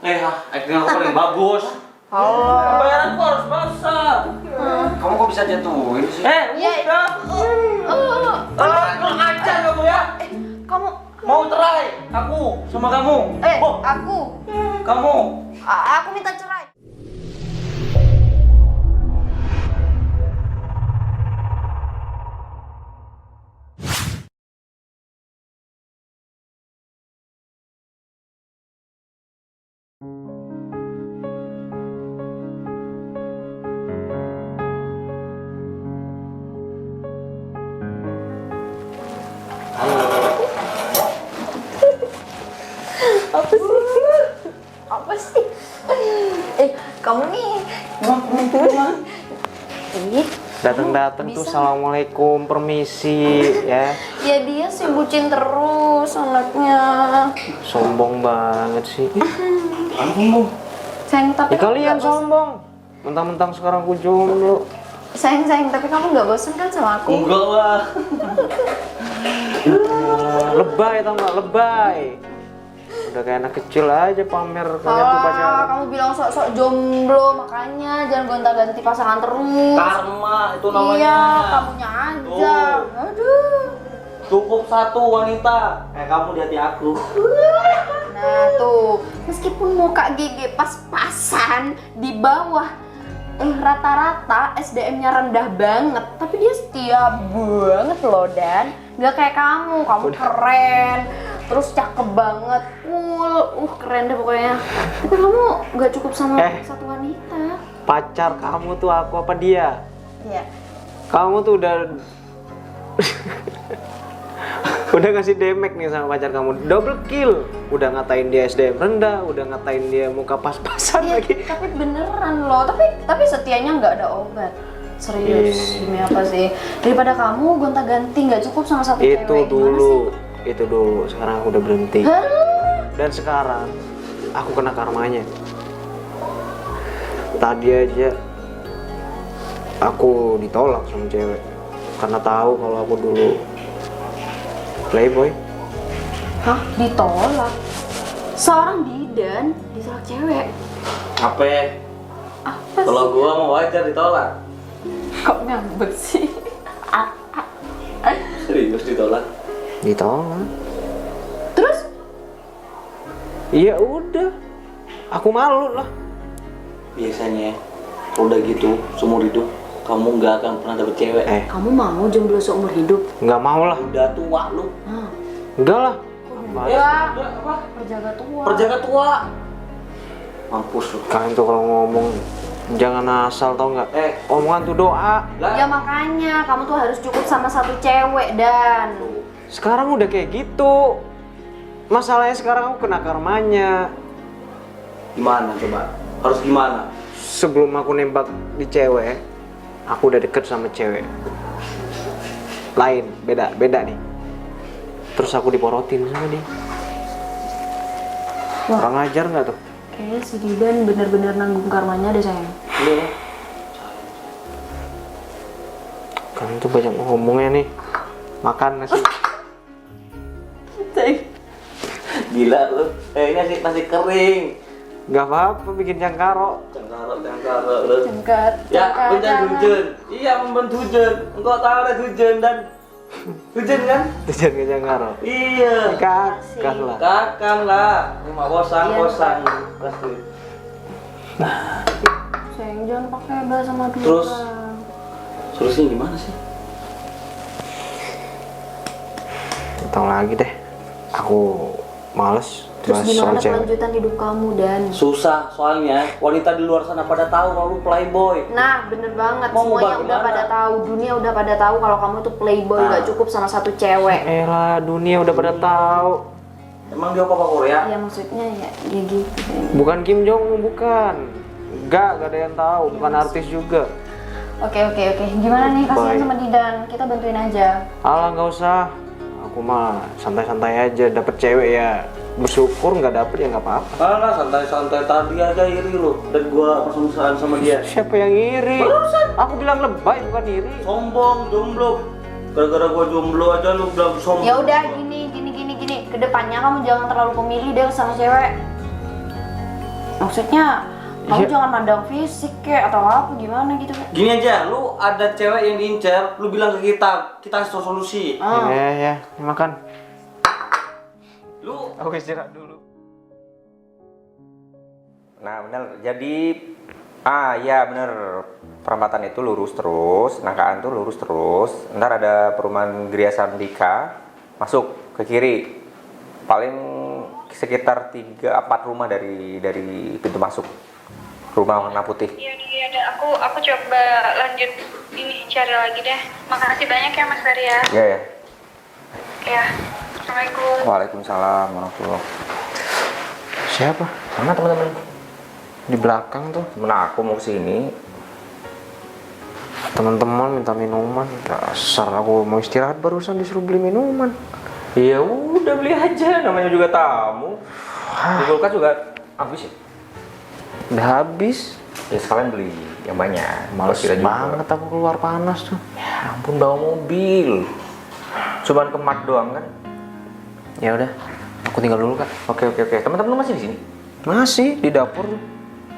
Acting aku paling bagus. Bayaran gua harus besar. Kamu kok bisa jatuhin sih? Udah. Kurang ajar kamu ya. Kamu Mau cerai aku sama kamu. aku Kamu. aku minta cerai. Apa sih? Kamu nih. Datang-datang tuh assalamualaikum, permisi ya. Ya dia sih bucin terus anaknya. Sombong banget sih. Sayang tapi Kalian kamu nggak bosan. sombong. Mentang-mentang sekarang aku jomblo. Sayang tapi kamu nggak bosan kan sama aku? Enggak lah. Lebay tau nggak? Lebay. Udah kayak anak kecil aja pamer kalian tuh pacaran. Kamu bilang sok-sok jomblo, makanya jangan gonta-ganti pasangan terus. Karma itu namanya. Iya, kamunya aja. Aduh. Cukup satu wanita. Kamu di hati aku. Nah tuh, meskipun muka gigi pas-pasan di bawah rata-rata SDM-nya rendah banget, tapi dia setia banget loh Dan. Gak kayak kamu keren, terus cakep banget, cool, keren deh pokoknya. Tapi kamu gak cukup sama satu wanita. Pacar kamu tuh aku apa dia? Iya. Kamu tuh udah udah ngasih demek nih sama pacar kamu, double kill. Udah ngatain dia SDM rendah, udah ngatain dia muka pas-pasan Iya, lagi. tapi beneran loh, tapi setianya nggak ada obat. Serius, demi apa sih? Daripada kamu gonta-ganti nggak cukup sama satu cewek. Itu dulu. Sekarang aku udah berhenti. Hah? Dan sekarang aku kena karmanya. Tadi aja aku ditolak sama cewek karena tahu kalau aku dulu playboy. Hah? Ditolak? Seorang bidan ditolak cewek? Apa? Apa Kalau sih? gua mau wajar ditolak. Kok ngambek sih? Serius ditolak? Ditolak. Terus? Iya udah. Aku malu lah. Biasanya kalau udah gitu seumur hidup kamu nggak akan pernah dapet cewek. Kamu mau jomblo seumur hidup? Nggak mau lah. Udah tua lu. Enggak lah. Udah apa? Perjaga tua. Perjaga tua. Mampus lu. Kalian tuh kalau ngomong jangan asal tau nggak? Omongan tuh doa. Ya makanya kamu tuh harus cukup sama satu cewek Dan. Sekarang udah kayak gitu. Masalahnya sekarang aku kena karmanya. Gimana coba? Harus gimana? Sebelum aku nembak di cewek, aku udah deket sama cewek lain, beda nih. Terus aku diporotin sama dia. Kurang ajar nggak tuh? Kayaknya si Didan bener-bener nanggung karmanya deh sayang. Iya. Kalian tuh banyak ngomongnya nih. Makan nasi. Gila lu. Ini masih kering. Gak apa-apa bikin jangkaro. Cengkaro lu. Jengkat. Ya, hujan. Iya, membantu hujan. Engkau tahu ada hujan dan hujan kan? Tujuan ke jangkaro. Iya. Kakak lah. Kakang lah. Cuma kosang. Pasti. Sayang jangan pakai bahasa Madura. Terus? Solusinya gimana sih? Tahu lagi deh. Aku males Terus bahas gimana soal cewek. kelanjutan hidup kamu Dan? Susah soalnya wanita di luar sana pada tahu kalau lu playboy. Nah bener banget, Mau semuanya ngubah udah gimana? pada tahu, dunia udah pada tahu kalau kamu tuh playboy, Nah. gak cukup sama satu cewek. Elah, dunia udah pada tahu. Emang dia apa Korea? Ya maksudnya ya gitu. Bukan Kim Jong Un, bukan. Gak ada yang tahu, bukan artis juga. Oke. Gimana nih kasihan Baik. sama Didan? Kita bantuin aja. Alah nggak usah. Aku mah santai-santai aja. Dapet cewek ya bersyukur, nggak dapet ya nggak apa-apa. Alah santai-santai tadi aja iri lu dan gua persaudaraan sama dia. Siapa yang iri? Aku bilang lebay bukan iri. Sombong, jomblo. Gara-gara gua jomblo aja lu bilang sombong. Ya udah gini. Kedepannya kamu jangan terlalu pemilih deh sama cewek. Maksudnya kamu Iya. jangan mandang fisik kek atau apa gimana gitu kek. Gini aja, lu ada cewek yang diincar, lu bilang ke kita kasih solusi. Ya, ini makan. Lu Aku istirahat dulu. Nah bener, jadi ya bener, perempatan itu lurus terus, nangkaan tuh lurus terus. Ntar ada perumahan Gria Sandika, masuk ke kiri. Paling sekitar 3-4 rumah dari pintu masuk rumah warna putih. Iya, aku coba lanjut ini cari lagi deh. Makasih banyak ya Mas Ferry ya. Iya ya. Ya, Assalamualaikum. Waalaikumsalam warahmatullahi. Siapa? Mana teman-teman? Di belakang tuh. Temen aku mau kesini. Teman-teman minta minuman. Dasar, aku mau istirahat barusan disuruh beli minuman. Ya udah beli aja, namanya juga tamu. Di kulkas juga habis ya. Udah habis. Ya sekalian beli yang banyak. Males Buat kita juga. banget aku keluar panas tuh. Ya ampun, bawa mobil. Cuman kemat doang kan? Ya udah, aku tinggal dulu Kak. Oke. Teman-teman masih di sini? Masih di dapur tuh.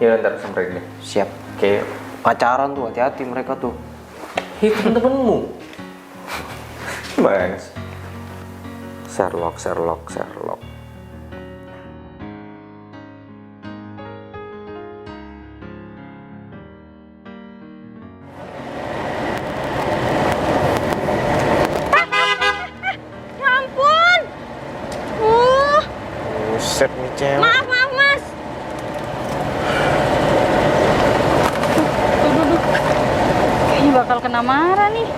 Ya ntar samperin deh. Siap. Oke. Pacaran tuh, hati-hati mereka tuh. Hei temen-temenmu. Gimana sih? Sherlock. Ya ampun. Buset nih cewek. Maaf Mas. Duh. Kayaknya bakal kena marah nih.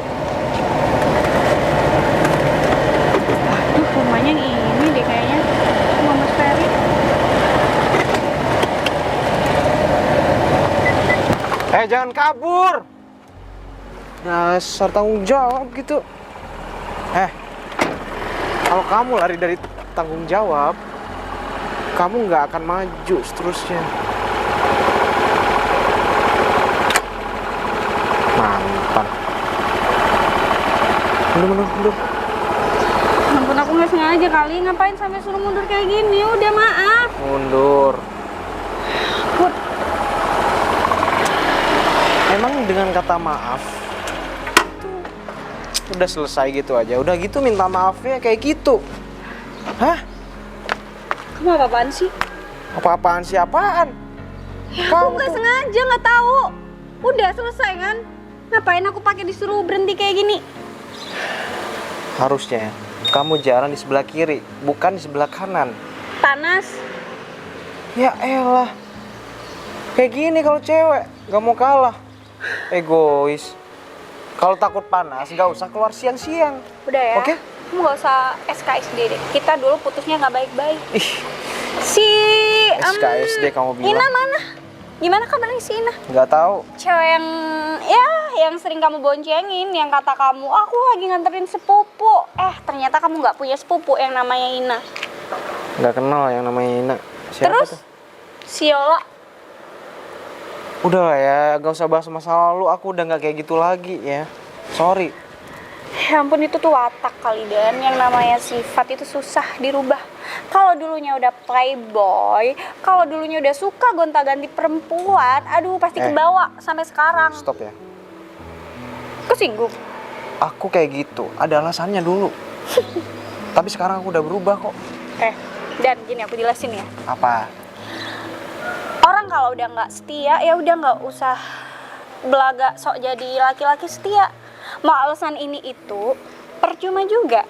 Aduh, rumahnya yang ini deh kayaknya. Rumah Mas Ferry. Jangan kabur. Dasar tanggung jawab gitu. Kalau kamu lari dari tanggung jawab, kamu nggak akan maju seterusnya. Mantan. Mundur. Ampun, aku nggak sengaja kali. Ngapain sampai suruh mundur kayak gini? Udah maaf. Mundur. Emang dengan kata maaf itu udah selesai gitu aja. Udah gitu minta maafnya kayak gitu. Hah? Kamu apa-apaan sih? Apa-apaan sih apaan? Ya aku nggak sengaja, nggak tahu. Udah selesai kan? Ngapain aku pakai disuruh berhenti kayak gini? Harusnya kamu jalan di sebelah kiri, bukan di sebelah kanan. Panas. Ya elah. Kayak gini kalau cewek, gak mau kalah. Egois. Kalau takut panas, gak usah keluar siang-siang. Udah ya. Oke? Kamu nggak usah SKSD deh. Kita dulu putusnya nggak baik-baik. Ih, Si SKSD kamu bilang. Ina mana? Gimana kabarnya si Ina? Gak tahu. Cewek yang sering kamu boncengin, yang kata kamu, aku lagi nganterin sepupu. Ternyata kamu nggak punya sepupu yang namanya Ina. Gak kenal yang namanya Ina. Siapa Terus tuh? si Yola. Udah lah ya, gak usah bahas masa lalu. Aku udah gak kayak gitu lagi ya. Sorry. Ya ampun, itu tuh watak kali, Dan. Yang namanya sifat itu susah dirubah. Kalau dulunya udah playboy, kalau dulunya udah suka gonta-ganti perempuan, aduh pasti kebawa sampai sekarang. Stop ya. Kesinggung. Aku kayak gitu, ada alasannya dulu. Tapi sekarang aku udah berubah kok. Dan gini aku jelasin ya. Apa? Orang kalau udah nggak setia, ya udah nggak usah belaga sok jadi laki-laki setia. Mau alasan ini itu percuma juga.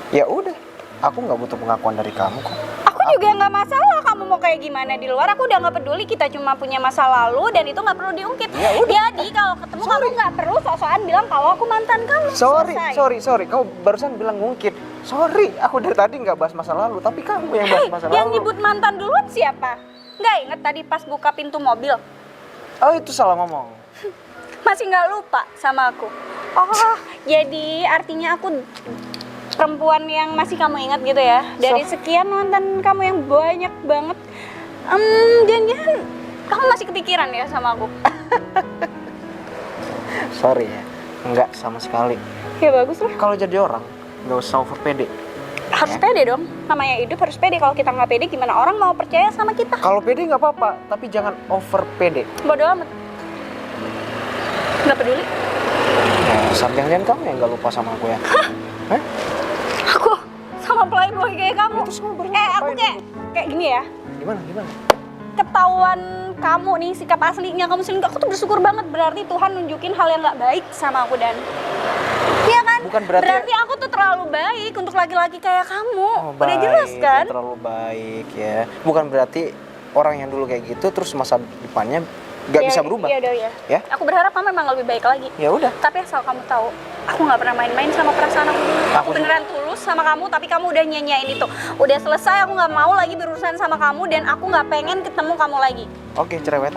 Ya udah, aku nggak butuh pengakuan dari kamu kok. Aku juga nggak masalah kamu mau kayak gimana di luar. Aku udah nggak peduli, kita cuma punya masa lalu dan itu nggak perlu diungkit. Ya udah. Jadi kalau ketemu kamu nggak perlu sok-sokan bilang kalau aku mantan kamu. Selesai. Sorry. Kamu barusan bilang ngungkit. Sorry, aku dari tadi nggak bahas masa lalu, tapi kamu yang bahas masa Yang lalu. nyebut mantan duluan siapa? Nggak inget tadi pas buka pintu mobil? Oh, itu salah ngomong. Masih nggak lupa sama aku? Oh, jadi artinya aku perempuan yang masih kamu ingat gitu ya? Dari sekian mantan kamu yang banyak banget, jangan-jangan kamu masih kepikiran ya sama aku? Sorry ya, nggak sama sekali. Ya bagus lah. Kalau jadi orang, nggak usah over pede. Harus pede dong. Namanya hidup harus pede. Kalau kita nggak pede, gimana orang mau percaya sama kita? Kalau pede nggak apa-apa, tapi jangan over pede. Bodoh amat. Nggak peduli. Jangan kamu yang nggak lupa sama aku ya? Hah? Aku sama playboy kayak kamu. Itu semua baru Aku ngapain? kayak gini ya. Gimana? Ketahuan kamu nih, sikap aslinya kamu selingkuh, aku tuh bersyukur banget. Berarti Tuhan nunjukin hal yang nggak baik sama aku, Dan iya kan? Bukan berarti aku tuh terlalu baik untuk laki-laki kayak kamu. Oh, Udah jelas kan? terlalu baik ya. Bukan berarti orang yang dulu kayak gitu terus masa depannya nggak bisa berubah. Iya udah ya. Ya? Aku berharap kamu memang lebih baik lagi. Ya udah. Tapi asal kamu tahu, aku nggak pernah main-main sama perasaan aku dulu. Aku Aku beneran tulus sama kamu, tapi kamu udah nyanyain itu. Udah selesai, aku nggak mau lagi berurusan sama kamu dan aku nggak pengen ketemu kamu lagi. Oke, cerewet.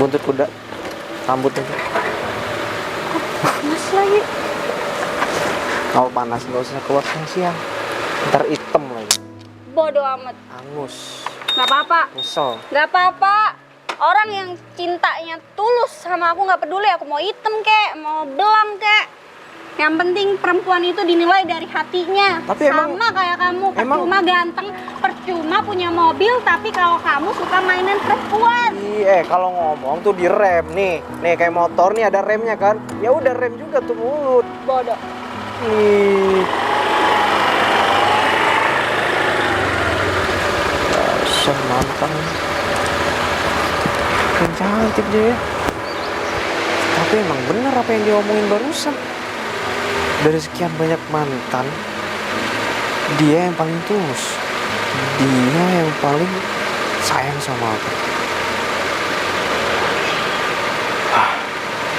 Buntut kuda. Rambut itu. Mas lagi. Kalau panas nggak usah keluar siang. Ntar hitam lagi. Bodoh amat. Angus. Nggak apa-apa. Nyesel. Nggak apa-apa. Orang yang cintanya tulus sama aku nggak peduli aku mau hitam kek, mau belang kek. Yang penting perempuan itu dinilai dari hatinya. Tapi sama kayak kamu, percuma ganteng, percuma punya mobil, tapi kalau kamu suka mainan perempuan. Iya, kalau ngomong tuh direm nih. Nih kayak motor nih ada remnya kan. Ya udah rem juga tuh mulut. Bodoh. Ih. Dasar mantan. Yang cantik dia ya. Tapi emang bener apa yang dia omongin barusan. Dari sekian banyak mantan, dia yang paling tulus. Dia yang paling sayang sama aku.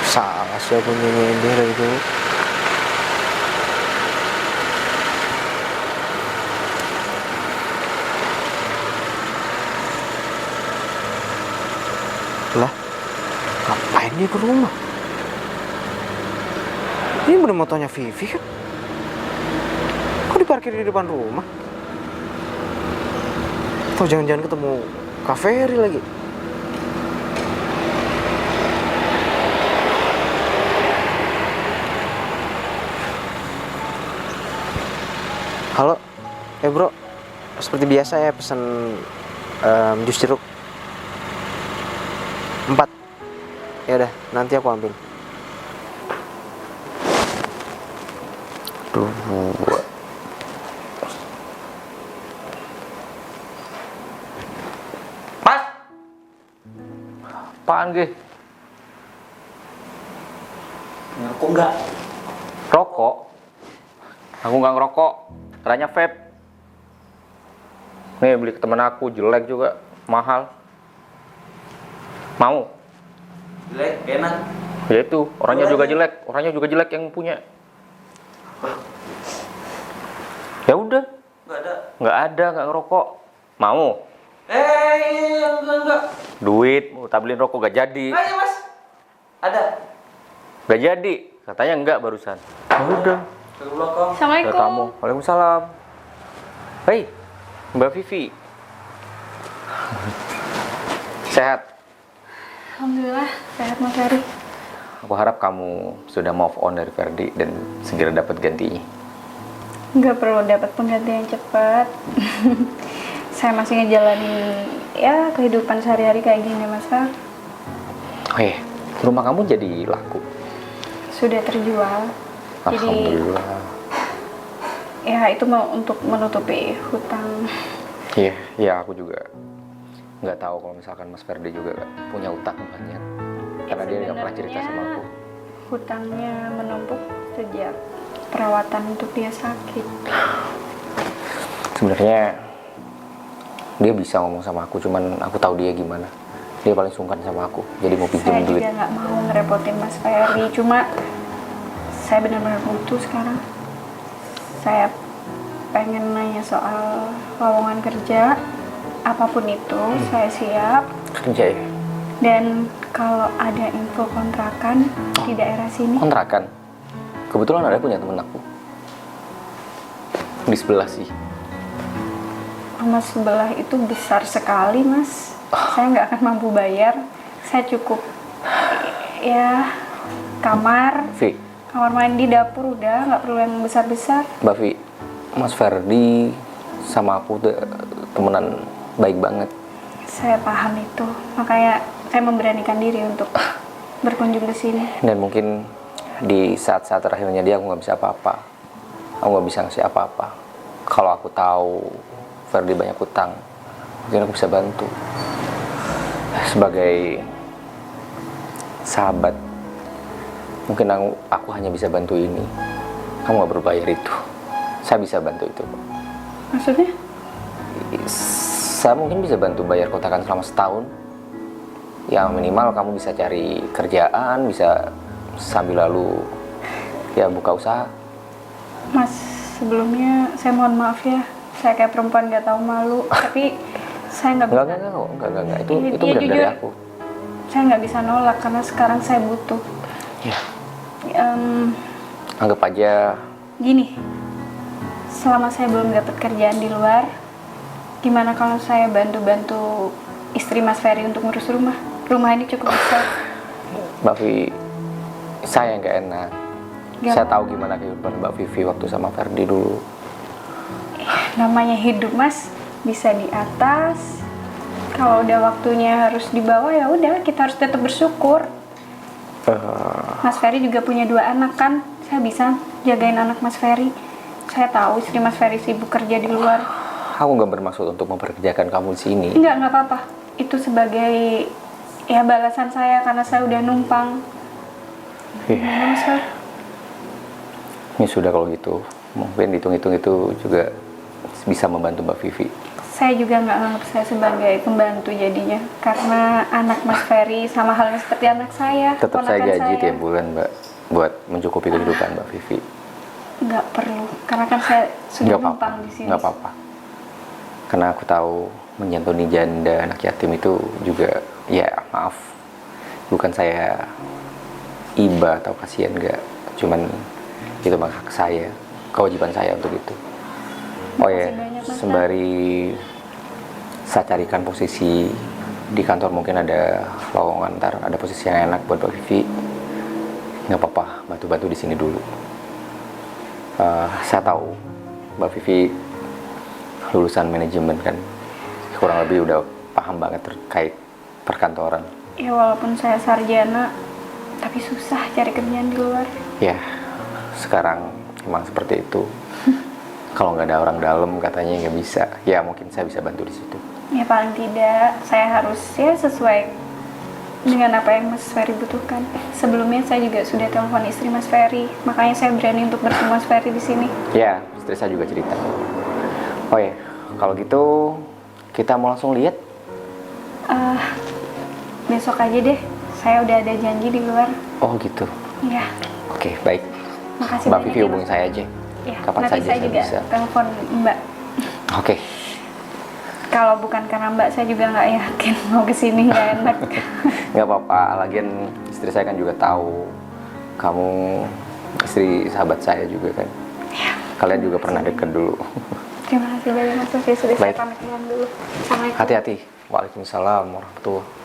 Salah sih aku nyanyiin dia dari dulu. Lah, ngapain dia ke rumah? Ini bener motonya Vivi kan? Kok diparkir di depan rumah? Atau jangan-jangan ketemu Kak Ferry lagi? Halo, bro, seperti biasa ya pesen jus jeruk 4. Ya udah, nanti aku ambil. Mas! Apaan, Ge? Aku enggak. Rokok? Aku nggak ngerokok. Caranya vape. Nih beli ke temen aku, jelek juga, mahal. Mau? Jelek, enak. Ya itu, orangnya juga jelek yang punya. Ya udah, Enggak ada. nggak ngerokok. Mau? Enggak. Duit, mau tak beliin rokok gak jadi. Ayo, Mas. Ada. Gak jadi, katanya enggak barusan. Ya udah. Ke belakang. Ke Assalamualaikum. tamu. Waalaikumsalam. Hei, Mbak Vivi. Sehat. Alhamdulillah, sehat Mas Ferry. Aku harap kamu sudah move on dari Ferdi dan segera dapat gantinya. Nggak perlu dapat pengganti yang cepat. Saya masih ngejalanin ya kehidupan sehari-hari kayak gini, Mas Fer. Oke, rumah kamu jadi laku. Sudah terjual. Jadi Alhamdulillah. ya itu mau untuk menutupi hutang. Iya, aku juga nggak tahu kalau misalkan Mas Ferdi juga punya utang banyak. Karena dia nggak pernah cerita sama aku. Hutangnya menumpuk sejak perawatan untuk dia sakit. Sebenarnya dia bisa ngomong sama aku, cuman aku tahu dia gimana. Dia paling sungkan sama aku, jadi mau pinjam Saya duit. juga nggak mau ngerepotin Mas Ferry, cuma saya benar-benar butuh sekarang. Saya pengen nanya soal lowongan kerja, apapun itu saya siap. Kerja ya? Dan kalau ada info kontrakan di daerah sini, Kontrakan. Kebetulan ada punya temen aku. Di sebelah sih. rumah sebelah itu besar sekali, Mas. Saya nggak akan mampu bayar. Saya cukup ya kamar Vi, mandi, dapur udah, nggak perlu yang besar-besar. Mbak Vi, Mas Ferdi sama aku tuh temenan baik banget. Saya paham itu, makanya saya memberanikan diri untuk berkunjung ke sini. Dan mungkin di saat-saat terakhirnya dia aku nggak bisa apa-apa. Aku nggak bisa ngasih apa-apa. Kalau aku tahu Ferdi banyak utang, mungkin aku bisa bantu. Sebagai sahabat, mungkin aku hanya bisa bantu ini. Kamu nggak berbayar itu. Saya bisa bantu itu. Maksudnya? Saya mungkin bisa bantu bayar kontrakan selama setahun. Ya minimal kamu bisa cari kerjaan, bisa sambil lalu ya buka usaha. Mas, sebelumnya saya mohon maaf ya. Saya kayak perempuan nggak tahu malu, tapi saya nggak bisa. Enggak. Itu Iya, benar dari jujur. aku. Saya nggak bisa nolak karena sekarang saya butuh. Ya. Em, Anggap aja Gini, selama saya belum dapat kerjaan di luar, gimana kalau saya bantu-bantu istri Mas Ferry untuk ngurus rumah? Rumah ini cukup besar. Mbak Vivi, saya nggak enak. Gak Saya apa-apa. tahu gimana kehidupan Mbak Vivi waktu sama Ferdi dulu. Namanya hidup, Mas, bisa di atas. Kalau udah waktunya harus di bawah, ya udah kita harus tetap bersyukur. Mas Ferry juga punya 2 anak kan, saya bisa jagain anak Mas Ferry. Saya tahu istri Mas Ferry sibuk kerja di luar. Aku nggak bermaksud untuk memperkerjakan kamu di sini. Nggak apa-apa. Itu sebagai ya balasan saya karena saya udah numpang. Gimana, Mas Fer? Ini sudah kalau gitu, mungkin hitung-hitung itu juga bisa membantu Mbak Vivi. Saya juga nggak anggap saya sebagai pembantu jadinya, karena anak Mas Ferry sama halnya seperti anak saya. Tetap saya ponakan gaji saya. tiap bulan Mbak, buat mencukupi kehidupan Mbak Vivi. Nggak perlu, karena kan saya sudah Nggak apa-apa, numpang di sini. nggak apa-apa. Karena aku tahu menyantuni janda anak yatim itu juga, ya maaf, bukan saya iba atau kasihan, nggak. Cuman itu memang hak saya, kewajiban saya untuk itu. Oh ya, Makasih banyak, Mas. sembari saya carikan posisi di kantor, mungkin ada lowongan, ntar ada posisi yang enak buat Mbak Vivi. Nggak apa-apa, bantu-bantu di sini dulu. Saya tahu Mbak Vivi lulusan manajemen kan, kurang lebih udah paham banget terkait perkantoran. Ya walaupun saya sarjana, tapi susah cari kerjaan di luar. Ya, sekarang emang seperti itu. Kalau nggak ada orang dalam katanya nggak bisa. Ya mungkin saya bisa bantu di situ. Ya paling tidak saya harus ya sesuai dengan apa yang Mas Ferry butuhkan. Sebelumnya saya juga sudah telepon istri Mas Ferry, makanya saya berani untuk bertemu Mas Ferry di sini. Ya, istri saya juga cerita. Oh ya, kalau gitu kita mau langsung lihat. Besok aja deh, saya udah ada janji di luar. Oh gitu. Ya, Oke, baik. makasih Mbak banyak Vivi ya, hubungi Mas. saya aja. Ya, Kapan nanti saja saya saya juga bisa. telepon Mbak. Oke. Kalau bukan karena Mbak, saya juga nggak yakin mau kesini, nggak enak. Nggak apa-apa, lagian istri saya kan juga tahu kamu istri sahabat saya juga kan. Kalian juga pernah deket dulu. Terima kasih banyak Mas Ferry, sudah saya Baik. pamit pulang dulu. Assalamualaikum. Hati-hati. Waalaikumsalam warahmatullahi.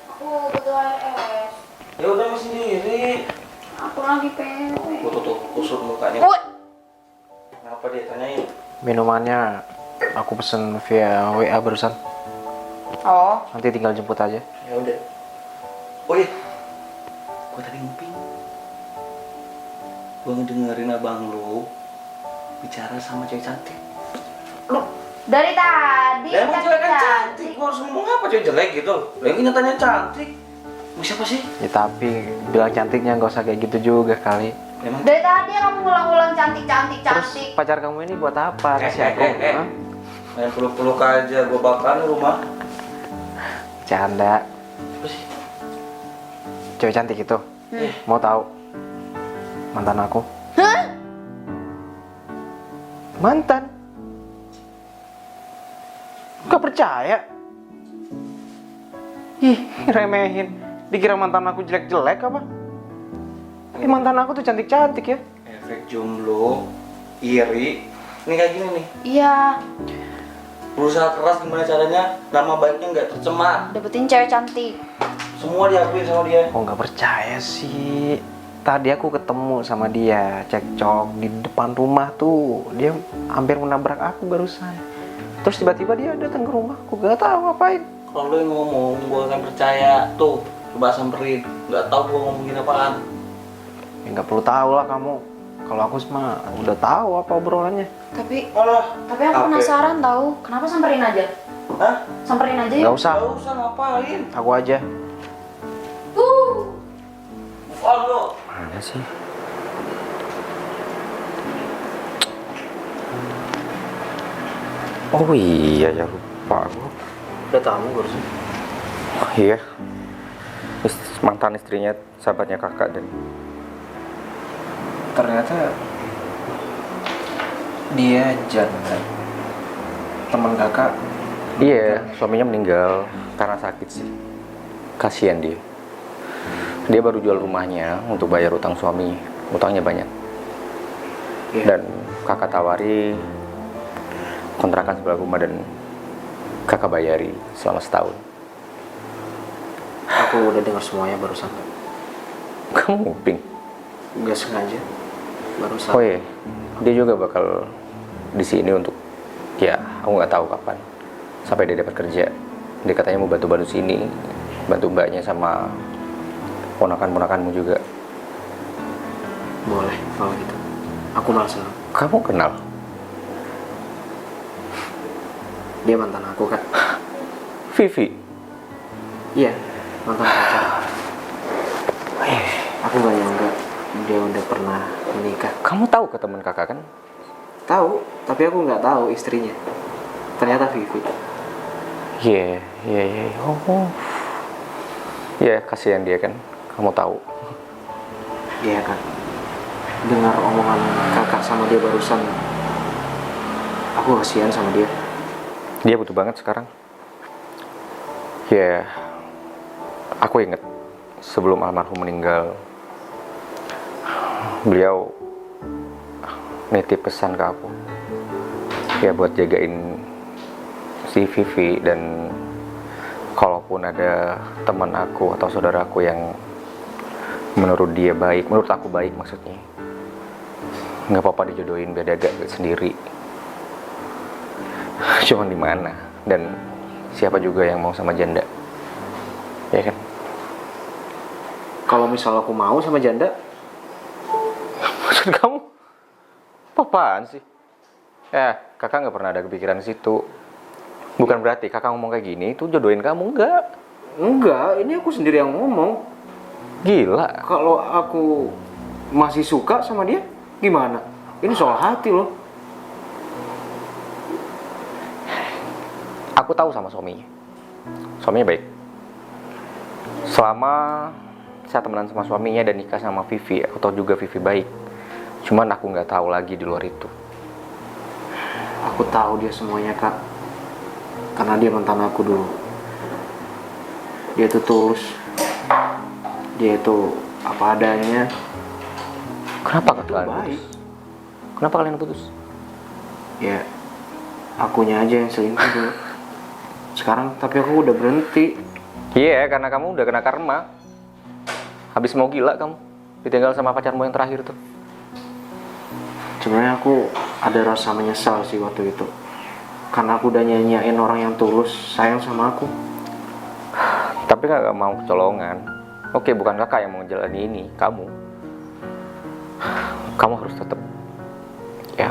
Aku butuh AS. Ya udah Mas sendiri. Aku lagi PW. Tuh, kusut mukanya. Woi, Kenapa dia tanyain? Minumannya aku pesen via WA barusan. oh, Nanti tinggal jemput aja. Ya udah. Oh iya. Gua tadi nguping. Gua ngedengerin abang lu bicara sama cewek cantik. lu dari tadi Lah emang cewek kan cantik. cantik. Gua harus ngomong apa, cewek jelek gitu? Lah yang nyatanya cantik. Mau siapa sih? Ya tapi bilang cantiknya nggak usah kayak gitu juga kali. Emang Dari tadi kamu ngulang-ngulang cantik. Terus pacar kamu ini buat apa? Kasih aku. Hah? main peluk-peluk aja, gua bakar rumah. Canda. Apa sih? Cewek cantik itu. Mau tahu? Mantan aku. Hah? Mantan? Gak percaya? Ih, remehin. Dikira mantan aku jelek-jelek apa? Mantan aku tuh cantik-cantik ya. Efek jomblo, iri. Ini kayak gini nih. Iya, Berusaha keras gimana caranya nama baiknya nggak tercemar. dapetin cewek cantik. Semua diakuin sama dia. Oh nggak percaya sih. tadi aku ketemu sama dia cekcok di depan rumah tuh. Dia hampir menabrak aku barusan. Terus tiba-tiba dia datang ke rumahku, gak tahu ngapain. Kalau lu yang ngomong, gua akan percaya. Tuh, coba samperin. Nggak tahu gua ngomongin apaan. Ya nggak perlu tahu lah kamu. Kalau aku mah udah tahu apa obrolannya. Tapi Alah, aku penasaran tahu. Kenapa samperin aja? hah? Samperin aja Nggak yuk. usah, Nggak usah ngapain. aku aja. Oh, lu. Mana sih? Oh iya ya, lupa aku. Udah tahu barusan. Oh iya. Mantan istrinya sahabatnya kakak dan Ternyata dia janda. Teman kakak. iya, suaminya meninggal karena sakit sih. Kasihan dia. Dia baru jual rumahnya untuk bayar utang suami. Utangnya banyak. Iya. Dan kakak tawari kontrakan sebelah rumah dan kakak bayari selama setahun. Aku udah dengar semuanya barusan. Kamu nguping? Nggak sengaja. Barusan. Oh iya, dia juga bakal di sini untuk, ya aku nggak tahu kapan sampai dia dapat kerja. Dia katanya mau bantu-bantu sini, bantu mbaknya sama ponakan-ponakanmu juga. Boleh kalau gitu. Aku malah senang. Kamu kenal? Dia mantan aku kak. Vivi? Iya, mantan pacar. Aku nggak nyangka dia udah pernah menikah. Kamu tahu ke teman kakak kan? Tahu, tapi aku nggak tahu istrinya. Ternyata Vivi. Iya. Oh. Iya, kasihan dia kan. Kamu tahu. Iya kan. Dengar omongan kakak sama dia barusan. Aku kasihan sama dia. Dia butuh banget sekarang. Ya, aku inget sebelum almarhum meninggal, beliau nitip pesan ke aku. Ya buat jagain si Vivi, dan kalaupun ada teman aku atau saudaraku yang menurut dia baik, menurut aku baik maksudnya, nggak apa-apa dijodohin biar dia agak sendiri. Cuman di mana dan siapa juga yang mau sama janda, ya kan? Kalau misal aku mau sama janda, Maksud kamu apaan sih? Kakak nggak pernah ada kepikiran situ. Bukan berarti kakak ngomong kayak gini itu jodohin kamu, enggak. Ini aku sendiri yang ngomong. Gila. Kalau aku masih suka sama dia, gimana? Ini soal hati loh. Aku tahu sama suaminya. Suaminya baik. Selama saya temenan sama suaminya dan nikah sama Vivi, aku tahu juga Vivi baik. Cuman aku nggak tahu lagi di luar itu. Aku tahu dia semuanya kak. Karena dia mantan aku dulu. Dia itu tulus. Dia itu apa adanya. Kenapa Itu kalian baik. putus? Kenapa kalian putus? Ya, akunya aja yang selingkuh dulu. Sekarang tapi aku udah berhenti. Iya, karena kamu udah kena karma. Habis mau gila kamu, ditinggal sama pacarmu yang terakhir tuh. Sebenarnya aku ada rasa menyesal sih waktu itu. Karena aku udah nyanyain orang yang tulus sayang sama aku. Tapi kakak mau kecolongan. Oke, bukan kakak yang mau menjalani ini, kamu. Kamu harus tetap ya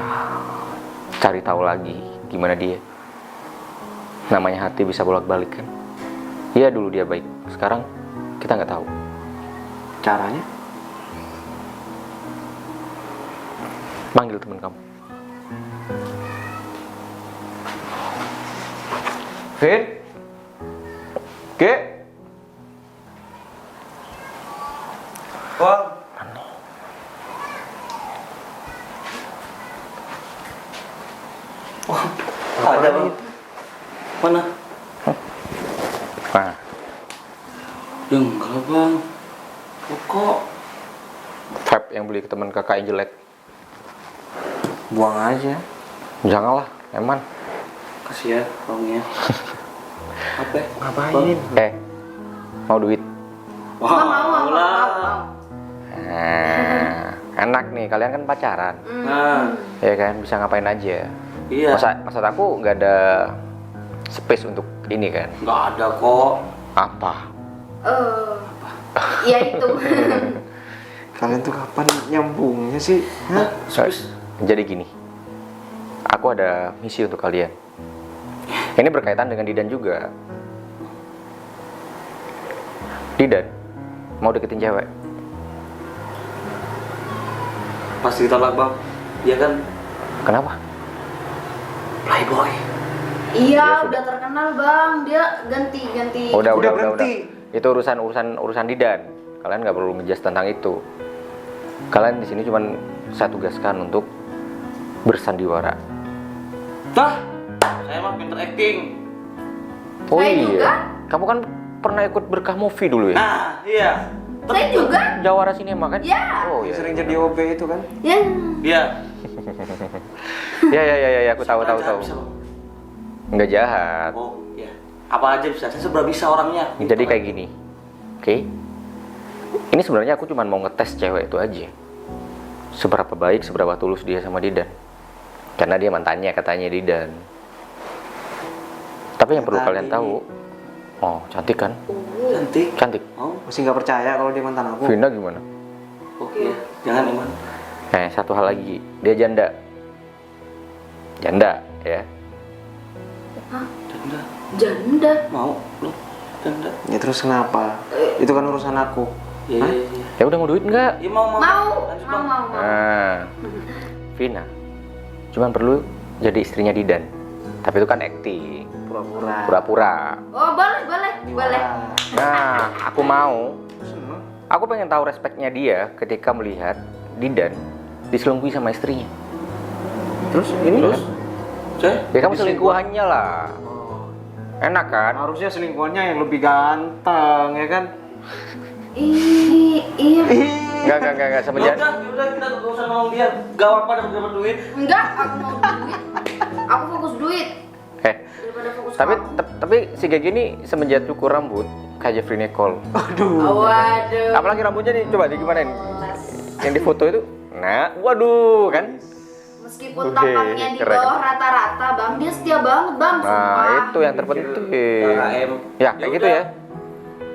cari tahu lagi gimana dia. Namanya hati bisa bolak-balik kan. Iya dulu dia baik, sekarang kita nggak tahu. Caranya? Panggil teman kamu. Vin? Ge? Bang. Wah, ada bang. Mana? Nah, Ya enggak bang. Kok? vape yang beli ke teman kakak yang jelek. Buang aja. Janganlah, eman. Kasihan bangnya. Apa? Ngapain? Mau duit? Wah, mau. lah. Nah, enak nih, kalian kan pacaran. Nah, Ya kan, bisa ngapain aja. iya. Maksud aku nggak ada space untuk ini kan? Nggak ada kok. Apa? Ya itu. Kalian tuh kapan nyambungnya sih? Hah? Jadi gini, aku ada misi untuk kalian. Ini berkaitan dengan Didan juga. Didan, mau deketin cewek? Pasti ditolak bang. Iya kan? Kenapa? Playboy. Iya, Ya, udah terkenal bang. Dia ganti. Udah. berhenti. Itu urusan Didan. Kalian nggak perlu ngejas tentang itu. Kalian di sini cuman saya tugaskan untuk bersandiwara. Dah, saya mah pinter acting. Oh Saya iya, juga. kamu kan pernah ikut Berkah Movie dulu ya? Nah, iya. Saya juga. Jawara Sinema kan? Ya. Oh iya. Sering jadi OB itu kan? Ya. Iya. Ya, aku tahu. Bisa, Bang. Nggak jahat. Oh, iya. Apa aja bisa. Saya seberapa bisa orangnya. Jadi kayak gini, oke? Ini sebenarnya aku cuma mau ngetes cewek itu aja. Seberapa baik, seberapa tulus dia sama Didan. Karena dia mantannya katanya Didan. Tapi yang perlu kalian tahu, oh cantik kan? Cantik. Cantik. Oh, Masih nggak percaya kalau dia mantan aku. Vina gimana? oke. Jangan Iman. Satu hal lagi, dia janda. Janda, ya. Janda. Janda. Mau lu? Janda. Ya terus kenapa? Itu kan urusan aku. Iya, Hah? iya, iya. Ya udah mau duit nggak? Iya, mau. Lanjut, Bang. Mau. Nah, Vina, cuman perlu jadi istrinya Didan. Tapi itu kan acting, Pura-pura. pura-pura. Oh, boleh. Nah, aku mau. Aku pengen tahu respeknya dia ketika melihat Didan diselingkuhi sama istrinya. Terus ini? Terus? Saya? Ya kamu selingkuhannya lah. Oh, Enak kan? harusnya selingkuhannya yang lebih ganteng ya kan? Iya. Enggak semenjak. Udah, kita gak usah ngomong dia. Gak apa-apa dapat duit. Enggak, aku mau duit. Aku fokus duit. Daripada fokus Tapi kamu. tapi si Gigi ini semenjak cukur rambut kayak Jeffrey Nicole. Waduh. Apalagi rambutnya nih, coba digimanain? Yang di foto itu. Nah, waduh kan? Meskipun Oke, tampaknya di keren. bawah rata-rata, Bang, dia setia banget, Bang. Nah, Sumpah. itu yang terpenting. KM. Ya, kayak gitu ya.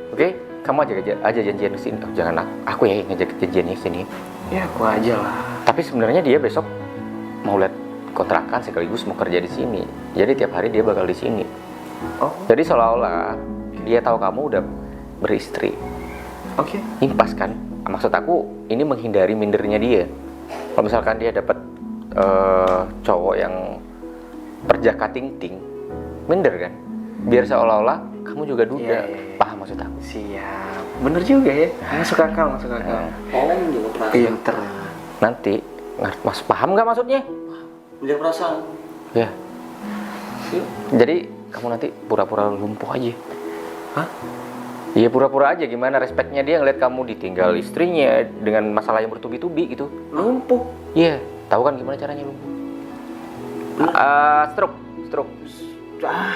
Oke, kamu aja janjian ke sini. Oh, jangan aku ya yang ngajak janjian ke sini. Ya aku aja lah. Tapi sebenarnya dia besok mau lihat kontrakan sekaligus mau kerja di sini. Jadi tiap hari dia bakal di sini. Oh, Jadi seolah-olah dia tahu kamu udah beristri. oke. Impas kan? Maksud aku ini menghindari mindernya dia. Kalau misalkan dia dapat cowok yang perjaka ting-ting, minder kan? Biar seolah-olah kamu juga duda. Iya. Paham maksud aku? Siap. Bener juga ya. Masuk akal. Oh, menjaga perasaan. Pinter. Nanti Mas paham nggak maksudnya? Menjaga perasaan. Ya. Jadi kamu nanti pura-pura lumpuh aja. Hah? Iya pura-pura aja, gimana respeknya dia ngeliat kamu ditinggal istrinya dengan masalah yang bertubi-tubi gitu. Lumpuh. Iya, tahu kan gimana caranya lumpuh? Stroke. Nah,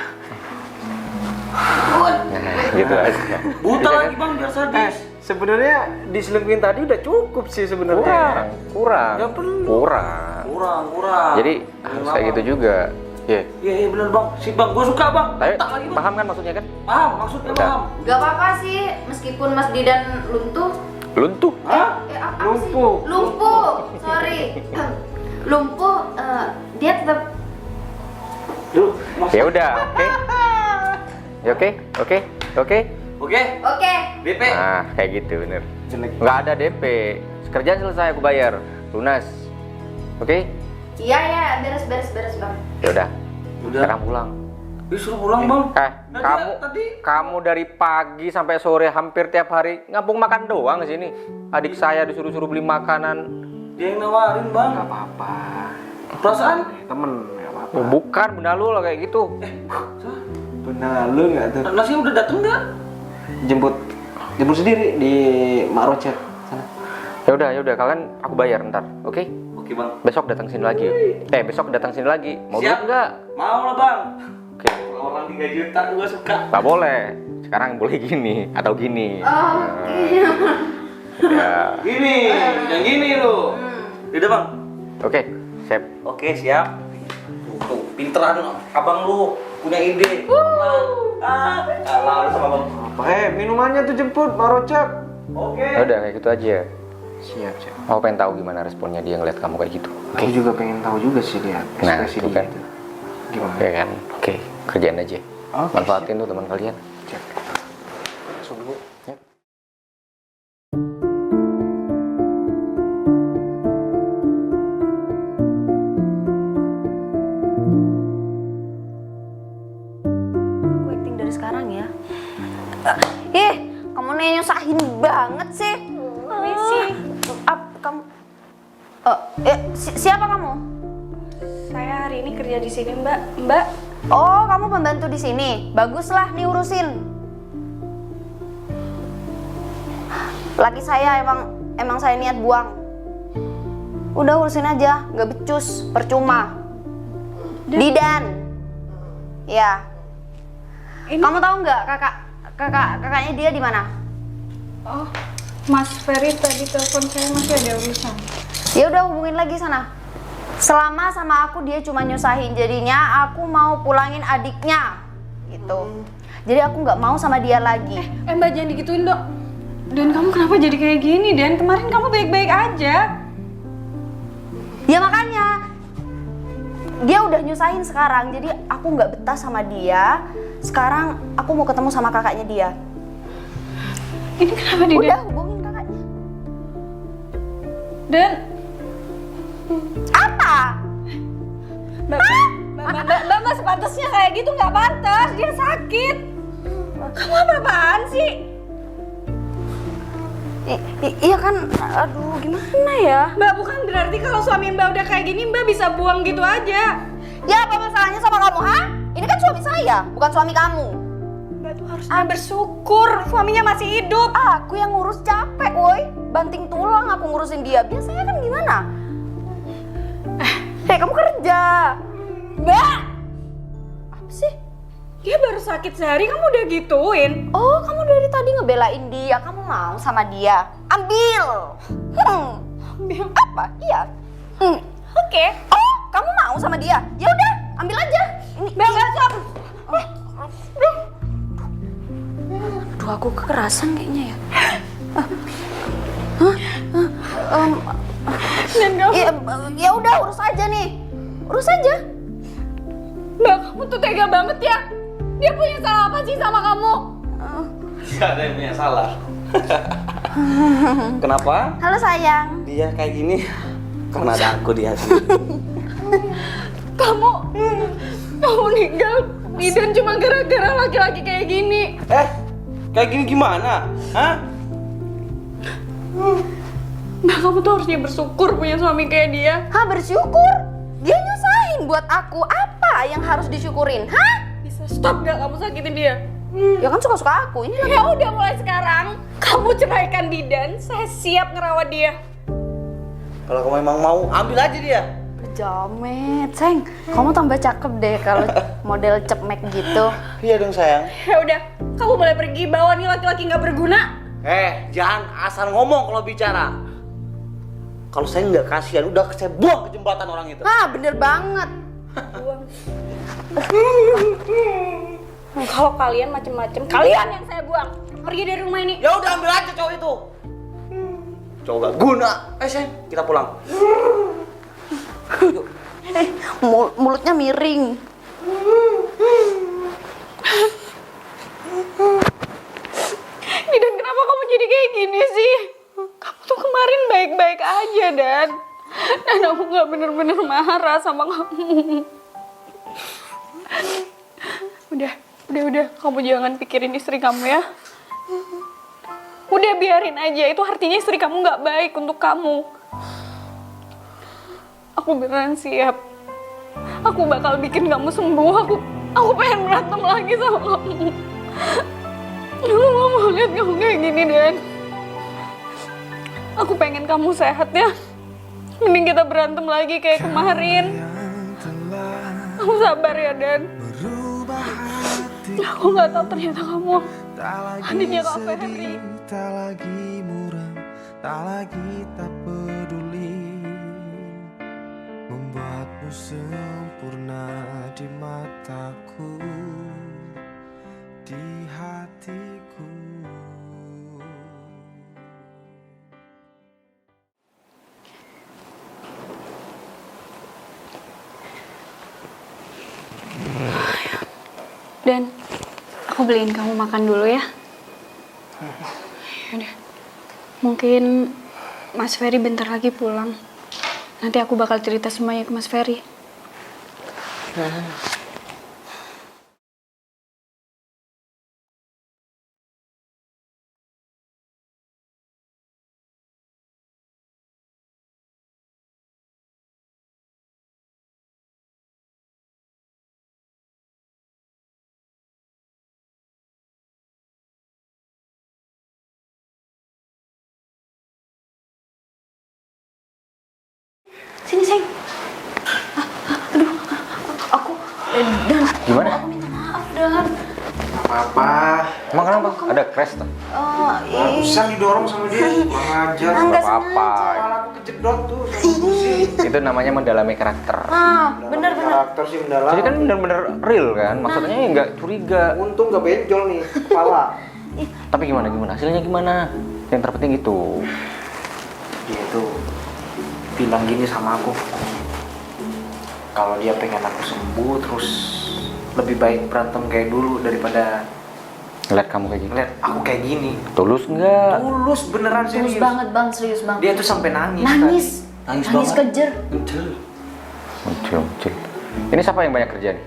gitu aja. Buta lagi bang, biar sadis. Sebenarnya diselingkuhin tadi udah cukup sih sebenarnya. Kurang. Nggak perlu. Kurang. Kurang. Jadi harus kayak gitu juga. Iya. Iya bener bang. Si bang, gua suka bang. Tapi Tak lagi bang. paham kan maksudnya kan? Paham, maksudnya Udah. paham. Gak apa-apa sih, meskipun Mas Didan luntuh. Luntuh. Hah? Apa Lumpuh. sih? Lumpuh. Sorry. Lumpuh. Dia tetap. Yuk, mas. Ya udah, oke. Ya oke. Oke. Oke. DP. Nah, kayak gitu bener. Jelek. Nggak ada DP. Kerjaan selesai aku bayar. Lunas. Oke? Iya, beres Bang. Ya udah. Udah. Sekarang pulang. Disuruh pulang bang. Kamu kamu dari pagi sampai sore hampir tiap hari ngampung makan doang di sini. Adik saya disuruh-suruh beli makanan. Dia yang nawarin bang. Gak apa-apa. Perasaan? Temen, gak apa-apa. Oh, bukan benar lu lah kayak gitu. Benar lu nggak tuh? Nasi udah dateng nggak? Jemput sendiri di Mak Rocer sana. Ya udah kalian aku bayar ntar, oke? Oke bang. Besok datang sini lagi. Besok datang sini lagi. Mau duit Siap. nggak? Mau lah bang. Oke. Orang 3 juta gua suka. Nggak boleh. Sekarang boleh gini atau gini. Oke. Ya. Gini, yang gini lo. Udah bang. Oke, siap. Oke siap. Tuh, pinteran abang lu punya ide. Lalu sama bang. Minumannya tuh jemput, baru cek. Oke. Ya udah kayak gitu aja. Siap, siap. Aku pengen tahu gimana responnya dia ngeliat kamu kayak gitu. Aku juga pengen tahu juga sih lihat Nah, ekspresi itu dia kan. itu. Gimana? Oke kan? Oke, kerjaan aja. Oke, Manfaatin tuh teman kalian. Cek. Masuk dulu. Yap. Aku acting dari sekarang ya. Kamu nih nyusahin banget sih. Permisi. Kamu siapa kamu? Saya hari ini kerja di sini, Mbak. Mbak, Oh, kamu pembantu di sini. Baguslah nih urusin. Laki saya emang saya niat buang. Udah urusin aja, nggak becus, percuma. Didan. Ya. ini Kamu tahu nggak kakaknya dia di mana? Oh, Mas Ferry tadi telepon saya masih ada urusan. Ya udah hubungin lagi sana. Selama sama aku dia cuma nyusahin, jadinya aku mau pulangin adiknya gitu. Jadi aku nggak mau sama dia lagi. Mbak jangan digituin, Dok. Dan kamu kenapa jadi kayak gini, Dan? Kemarin kamu baik-baik aja. Ya makanya dia udah nyusahin sekarang, jadi aku nggak betah sama dia. Sekarang aku mau ketemu sama kakaknya dia. Ini kenapa dia? Udah hubungin kakaknya. Dan Apa? Mbak sepantasnya kayak gitu, nggak pantas. Dia sakit. Kamu apa-apaan sih? Iya kan, aduh gimana ya? Mbak, bukan berarti kalau suami Mbak udah kayak gini, Mbak bisa buang gitu aja. Ya apa masalahnya sama kamu, ha? Ini kan suami saya, bukan suami kamu. Mbak tuh harusnya bersyukur suaminya masih hidup. Aku yang ngurus capek, woi. Banting tulang aku ngurusin dia. Biasanya kan gimana? Hei, kamu kerja. Mbak, Apa sih? dia baru sakit sehari kamu udah gituin. Oh, kamu dari tadi ngebelain dia. Kamu mau sama dia? Ambil. Ambil. Apa? Iya. Oke. Oh, kamu mau sama dia? Ya udah, ambil aja. Ini. Mbak, nggak stop. Aduh, aku kekerasan kayaknya ya. Dan kamu, Ya udah, urus aja nih. Urus aja. Mbak, kamu tuh tega banget ya. Dia punya salah apa sih sama kamu? Gak ada yang punya salah. Kenapa? Halo sayang. Dia kayak gini karena ada aku di hati. Kamu ninggal Didan cuma gara-gara laki-laki kayak gini. Kayak gini gimana? Hah? Mbak, kamu tuh harusnya bersyukur punya suami kayak dia. Hah, bersyukur? Dia nyusahin buat aku. Apa yang harus disyukurin? Hah? Bisa stop gak kamu sakitin dia? Ya kan suka-suka aku. Ini lagi. Ya udah, mulai sekarang kamu ceraikan Didan. Saya siap ngerawat dia. Kalau kamu memang mau, ambil aja dia. Jamet, sayang. Kamu tambah cakep deh kalau model cepmek gitu. Iya dong sayang. Ya udah, kamu boleh pergi. Bawa nih laki-laki nggak berguna. Jangan asal ngomong kalau bicara. Kalau saya nggak kasihan, udah saya buang ke jembatan orang itu. Ah, bener banget. Kalau kalian macem-macem, kalian yang saya buang. Pergi dari rumah ini. Ya udah ambil aja cowok itu. Cowok gak guna. Sayang, kita pulang. Yuk. Mulutnya miring. Dan kenapa kamu jadi kayak gini sih? Kamu tuh kemarin baik-baik aja, Dan aku nggak bener-bener marah sama kamu. Udah, kamu jangan pikirin istri kamu ya. Udah biarin aja, itu artinya istri kamu nggak baik untuk kamu. Aku beneran siap. Aku bakal bikin kamu sembuh. Aku pengen berantem lagi sama kamu. Aku gak mau lihat kamu kayak gini, Dan. Aku pengen kamu sehat ya. Mending kita berantem lagi kayak kemarin. Kamu sabar ya, Dan. Aku gak tahu ternyata kamu adiknya Kak Ferry. Tak lagi muram tak lagi tak peduli, membuatmu sempurna di mataku, di hatiku. Dan aku beliin kamu makan dulu ya. Yaudah. Mungkin Mas Ferry bentar lagi pulang. Nanti aku bakal cerita semuanya ke Mas Ferry. Sini, sayang. Aduh, aku Dan Gimana? Aku minta maaf, Dan. Apa? Emang kenapa? Ada crash tuh? Barusan didorong sama dia, kurang ajar. Nggak apa-apa. Malah aku kejedot tuh sama kursi. Itu namanya mendalami karakter. Bener. Karakter sih mendalam. Jadi kan bener-bener real kan? Maksudnya ya nggak curiga. Untung gak benjol nih kepala. Tapi gimana? Hasilnya gimana? Yang terpenting itu. Dia tuh bilang gini sama aku, kalau dia pengen aku sembuh, terus lebih baik berantem kayak dulu daripada Ngeliat kamu kayak gitu. ngeliat aku kayak gini. Tulus nggak? Tulus beneran Serius serius. banget bang, serius banget. Dia tuh sampai nangis. Nangis Nangis banget. kejer. Muncul. Ini siapa yang banyak kerja nih?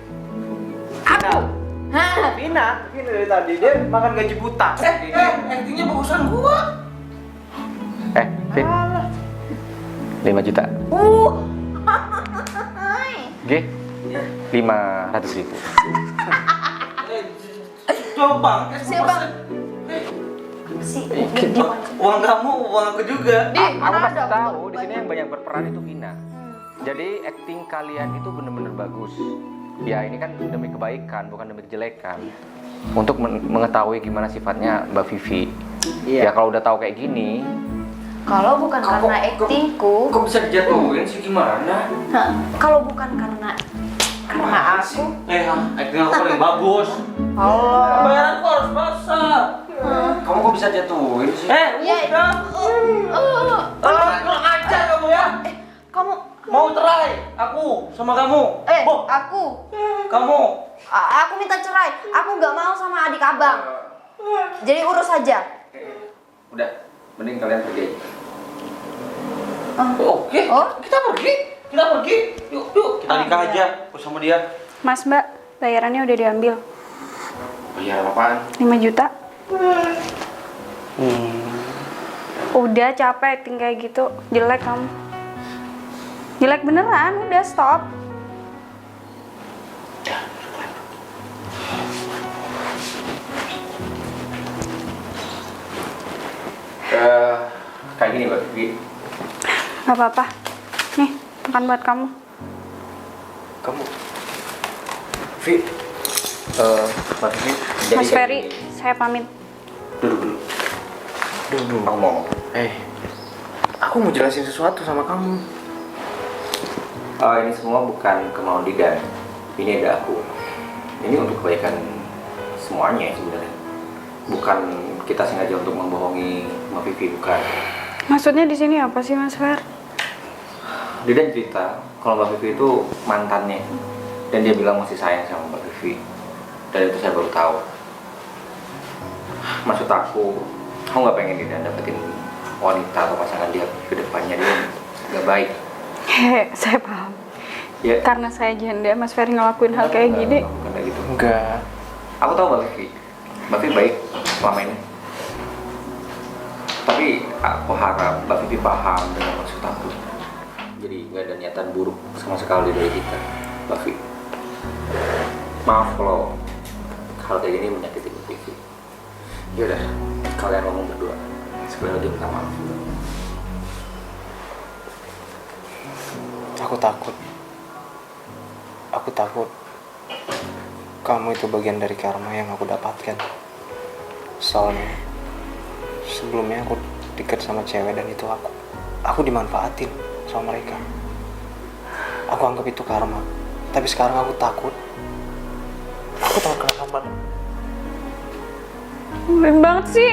Vina dari tadi dia makan gaji buta. Actingnya bagusan gua. Vin. 5 juta. G. 500.000. Coba. Siapa? Si Uang kamu, uang aku juga. Aku pasti tahu di sini yang banyak berperan itu Vina. Jadi acting kalian itu bener-bener bagus. Ya ini kan demi kebaikan, bukan demi kejelekan. Untuk mengetahui gimana sifatnya Mbak Vivi. Iya. Ya kalau udah tahu kayak gini, Kalau bukan karena aktingku, Kok bisa dijatuhin sih gimana? kalau bukan karena aku, Acting aku paling bagus. Allah. Bayaranku harus besar. kamu kok bisa jatuhin sih? Udah. Kurang ajar kamu ya. Kamu, Mau cerai aku sama kamu. aku Kamu. minta cerai. Aku nggak mau sama adik abang. Jadi urus aja. Udah, mending kalian pergi aja. Oke. Kita pergi. Yuk. Kita nikah aja. Aku sama dia. Mas, Mbak, bayarannya udah diambil. Bayar apaan? 5 juta. Udah capek acting kayak gitu. Jelek kamu. Jelek beneran, udah stop. Kayak gini Mbak Vivi. Gak apa-apa. Nih, makan buat kamu. Kamu Vi Mbak Vivi jadi Mas kayak Ferry, gini. saya pamit. Duduk Kamu mau Aku mau jelasin sesuatu sama kamu. Ini semua bukan kemauan Didan. Ini ada aku. Ini untuk kebaikan semuanya sebenarnya. Bukan kita sengaja untuk membohongi Mbak Vivi, bukan. Maksudnya di sini apa sih, Mas Fer? Didan cerita kalau Mbak Vivi itu mantannya dan dia bilang masih sayang sama Mbak Vivi. Dan itu saya baru tahu. Maksud aku nggak pengen Didan dapetin wanita atau pasangan dia ke depannya, dia nggak baik. Saya paham. Ya, Karena saya janda, Mas Ferry ngelakuin hal kayak gini. Bukan kayak gitu. Enggak. Aku tahu Mbak Vivi. Mbak Vivi baik selama ini. Tapi aku harap Mbak Vivi paham dengan maksud aku. Jadi nggak ada niatan buruk sama sekali dari kita, Mbak Vivi. Maaf kalau hal kayak gini menyakiti Mbak Vivi. Yaudah, kalian ngomong berdua. Sekali lagi minta maaf. Aku takut kamu itu bagian dari karma yang aku dapatkan. Soalnya sebelumnya aku deket sama cewek dan itu aku dimanfaatin sama mereka. Aku anggap itu karma. Tapi sekarang aku takut. Aku takut kenapa. Nyebelin banget sih.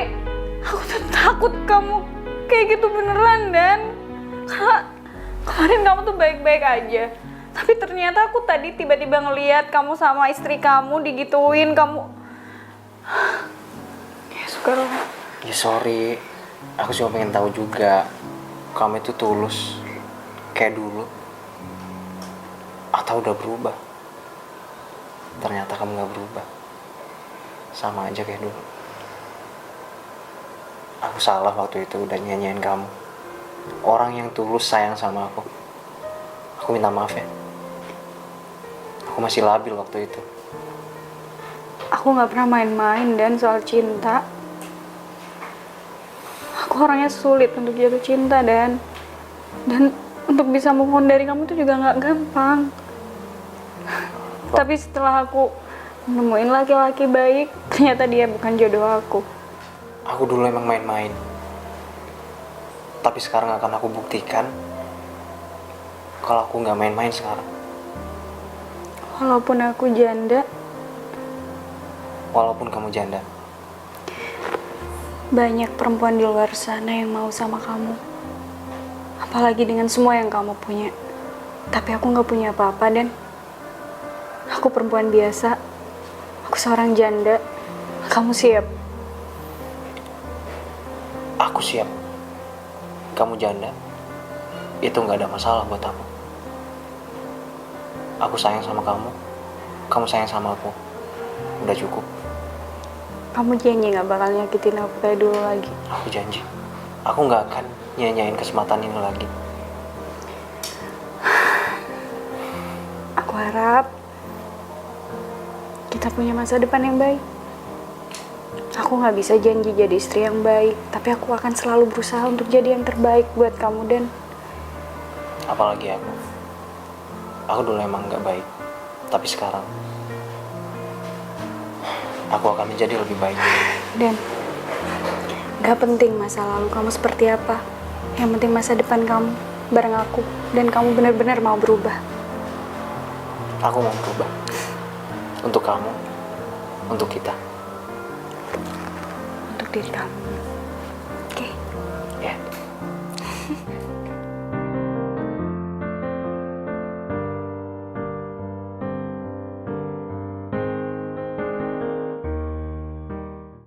Aku tuh takut kamu kayak gitu beneran, Dan. Karena kemarin kamu tuh baik-baik aja. Tapi ternyata aku tadi tiba-tiba ngeliat kamu sama istri kamu digituin, kamu... Ya syukurlah. Ya sorry, aku cuma pengen tahu juga kamu itu tulus kayak dulu atau udah berubah. Ternyata kamu gak berubah, sama aja kayak dulu. Aku salah waktu itu udah nyanyiin kamu. Orang yang tulus sayang sama aku minta maaf ya. Aku masih labil waktu itu. Aku gak pernah main-main, Dan, soal cinta. Aku orangnya sulit untuk jatuh cinta, Dan untuk bisa move on dari kamu tuh juga gak gampang. Tapi setelah aku nemuin laki-laki baik, ternyata dia bukan jodoh aku. Aku dulu emang main-main. Tapi sekarang akan aku buktikan kalau aku gak main-main sekarang. Walaupun aku janda, Walaupun kamu janda. banyak perempuan di luar sana yang mau sama kamu. Apalagi dengan semua yang kamu punya. Tapi aku gak punya apa-apa, Dan. Aku perempuan biasa. Aku seorang janda. Kamu siap? Aku siap. Kamu janda, itu gak ada masalah buat aku. Aku sayang sama kamu sayang sama aku. Udah cukup. Kamu janji gak bakal nyakitin aku kayak dulu lagi? Aku janji. Aku gak akan nyanyain kesempatan ini lagi. Aku harap kita punya masa depan yang baik. Aku gak bisa janji jadi istri yang baik, tapi aku akan selalu berusaha untuk jadi yang terbaik buat kamu, Dan. Apalagi aku. Aku dulu emang gak baik. Tapi sekarang aku akan menjadi lebih baik. Dan gak penting masa lalu kamu seperti apa. Yang penting masa depan kamu bareng aku. Dan kamu benar-benar mau berubah. Aku mau berubah. Untuk kamu, untuk kita. Untuk diri kamu. Oke? Ya.